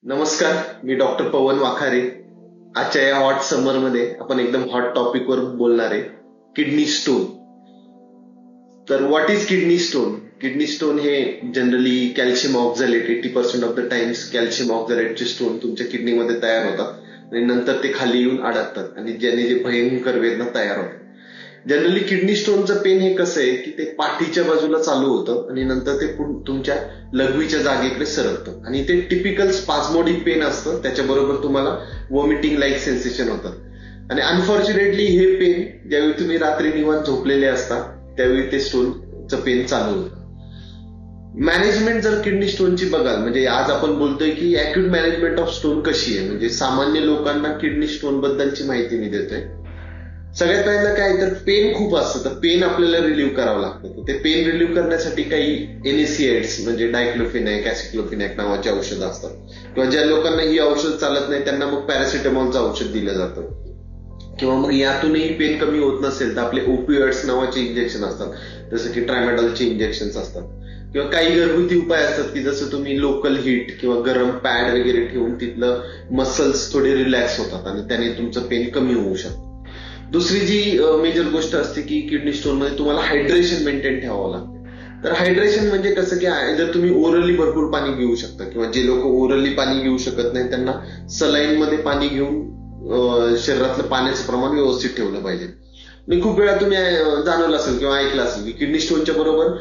नमस्कार, मी डॉक्टर पवन वाखारे. आजच्या या हॉट समर मध्ये आपण एकदम हॉट टॉपिक वर बोलणार आहे, किडनी स्टोन. तर what is kidney stone? Kidney stone हे generally calcium oxalate 80% of the times calcium ऑक्झॅलेटचे स्टोन तुमच्या किडनीमध्ये तयार होतात आणि नंतर ते खाली येऊन अडकतात आणि ज्याने जे भयंकर वेदना तयार होतात. जनरली किडनी स्टोनचं पेन हे कसं आहे की ते पाठीच्या बाजूला चालू होतं आणि नंतर ते तुमच्या लघवीच्या जागेकडे सरकतं आणि ते टिपिकल स्पाझमोडिक पेन असतं. त्याच्याबरोबर तुम्हाला वॉमिटिंग लाईक सेन्सेशन होतं आणि अनफॉर्च्युनेटली हे पेन ज्यावेळी तुम्ही रात्री निवांत झोपलेले असता त्यावेळी ते स्टोनचं पेन चालू होतं. मॅनेजमेंट जर किडनी स्टोनची बघाल, म्हणजे आज आपण बोलतोय की अॅक्यूट मॅनेजमेंट ऑफ स्टोन कशी आहे, म्हणजे सामान्य लोकांना किडनी स्टोन बद्दलची माहिती मी देतोय. सगळ्यात पहिल्यांदा काय तर पेन खूप असतं, तर पेन आपल्याला रिलीव्ह करावं लागतं. ते पेन रिलीव्ह करण्यासाठी काही एनएसीआयड्स म्हणजे डायक्लोफेनॅक, ऍसिक्लोफेनॅक नावाची औषधं असतात, किंवा ज्या लोकांना ही औषध चालत नाही त्यांना मग पॅरासिटामॉलचं औषध दिलं जातं. किंवा मग यातूनही पेन कमी होत नसेल तर आपले ओपिओइड्स नावाचे इंजेक्शन असतात, जसं की ट्रायमॅडॉलचे इंजेक्शन असतात. किंवा काही घरगुती उपाय असतात की जसं तुम्ही लोकल हीट किंवा गरम पॅड वगैरे ठेवून तिथलं मसल्स थोडे रिलॅक्स होतात आणि त्याने तुमचं पेन कमी होऊ शकतं. दुसरी जी मेजर गोष्ट असते की किडनी स्टोन मध्ये तुम्हाला हायड्रेशन मेंटेन ठेवावं लागतं. तर हायड्रेशन म्हणजे कसं की जर तुम्ही ओरली भरपूर पाणी घेऊ शकता, किंवा जे लोक ओरली पाणी घेऊ शकत नाही त्यांना सलाईन मध्ये पाणी घेऊन शरीरातलं पाण्याचं प्रमाण व्यवस्थित ठेवलं पाहिजे. आणि खूप वेळा तुम्ही जाणवलं असेल किंवा ऐकलं असेल की किडनी स्टोनच्या बरोबर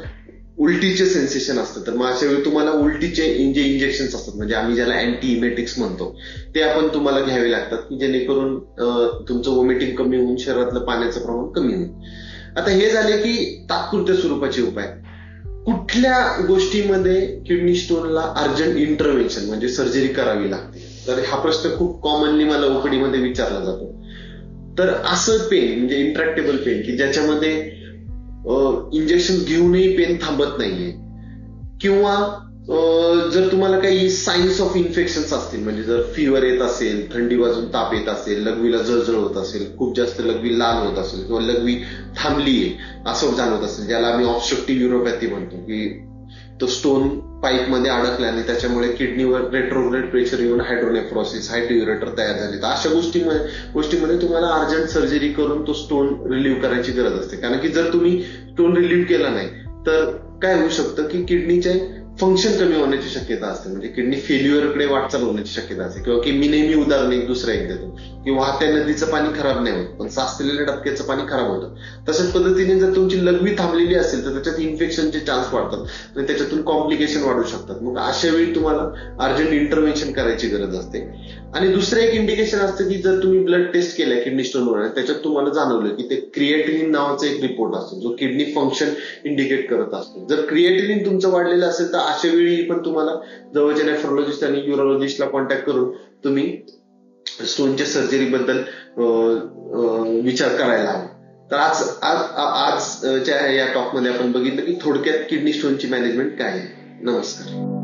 उलटीचे सेन्सेशन असतं. तर मग अशा वेळी तुम्हाला उलटीचे जे इंजेक्शन असतात, म्हणजे आम्ही ज्याला अँटी इमेटिक्स म्हणतो, ते आपण तुम्हाला घ्यावे लागतात की जेणेकरून तुमचं वॉमिटिंग कमी होऊन शरीरातलं पाण्याचं प्रमाण कमी होईल. आता हे झाले की तात्पुरत्या स्वरूपाचे उपाय. कुठल्या गोष्टीमध्ये किडनी स्टोनला अर्जंट इंटरव्हेन्शन म्हणजे सर्जरी करावी लागते, तर हा प्रश्न खूप कॉमनली मला ओपीडीमध्ये विचारला जातो. तर असं पेन म्हणजे इंट्रॅक्टेबल पेन की ज्याच्यामध्ये इंजेक्शन घेऊनही पेन थांबत नाहीये, किंवा जर तुम्हाला काही साईन्स ऑफ इन्फेक्शन्स असतील, म्हणजे जर फिवर येत असेल, थंडी वाजून ताप येत असेल, लघवीला जळजळ होत असेल, खूप जास्त लघवी लाल होत असेल, किंवा लघवी थांबलीये असं जाणवत असेल, ज्याला आम्ही ऑब्स्ट्रक्टिव्ह युरोपॅथी म्हणतो, की तो स्टोन पाईप मध्ये अडकल्याने त्याच्यामुळे किडनीवर रेट्रोग्रेड प्रेशर येऊन हायड्रोनेफ्रोसिस, हायड्रोयुरेटर तयार झाले. तर अशा गोष्टीमध्ये तुम्हाला अर्जंट सर्जरी करून तो स्टोन रिलीव्ह करायची गरज असते. कारण की जर तुम्ही स्टोन रिलीव्ह केला नाही तर काय होऊ शकतं की किडनीचे फंक्शन कमी होण्याची शक्यता असते, म्हणजे किडनी फेल्युअरकडे वाटचाल होण्याची शक्यता असते. किंवा की मी नेहमी उदाहरण एक दुसरं एक देतो की वाहत्या नदीचं पाणी खराब नाही होत, पण साचलेल्या डबक्याचं पाणी खराब होतं. तशाच पद्धतीने जर तुमची लघवी थांबलेली असेल तर त्याच्यात इन्फेक्शनचे चान्स वाढतात आणि त्याच्यातून कॉम्प्लिकेशन वाढू शकतात. मग अशा वेळी तुम्हाला अर्जंट इंटरव्हेन्शन करायची गरज असते. आणि दुसरं एक इंडिकेशन असतं की जर तुम्ही ब्लड टेस्ट केल्या किडनी स्टोनवर, त्याच्यात तुम्हाला जाणवलं की ते क्रिएटिनिन नावाचा एक रिपोर्ट असतो जो किडनी फंक्शन इंडिकेट करत असतो. जर क्रिएटिनिन तुमचं वाढलेलं असेल तर अशा वेळी पण तुम्हाला जवळच्या नेफ्रोलॉजिस्ट आणि युरोलॉजिस्टला कॉन्टॅक्ट करून तुम्ही स्टोनच्या सर्जरी बद्दल विचार करायला हवा. तर आजच्या या टॉकमध्ये आपण बघितलं की थोडक्यात किडनी स्टोनची मॅनेजमेंट काय आहे. नमस्कार.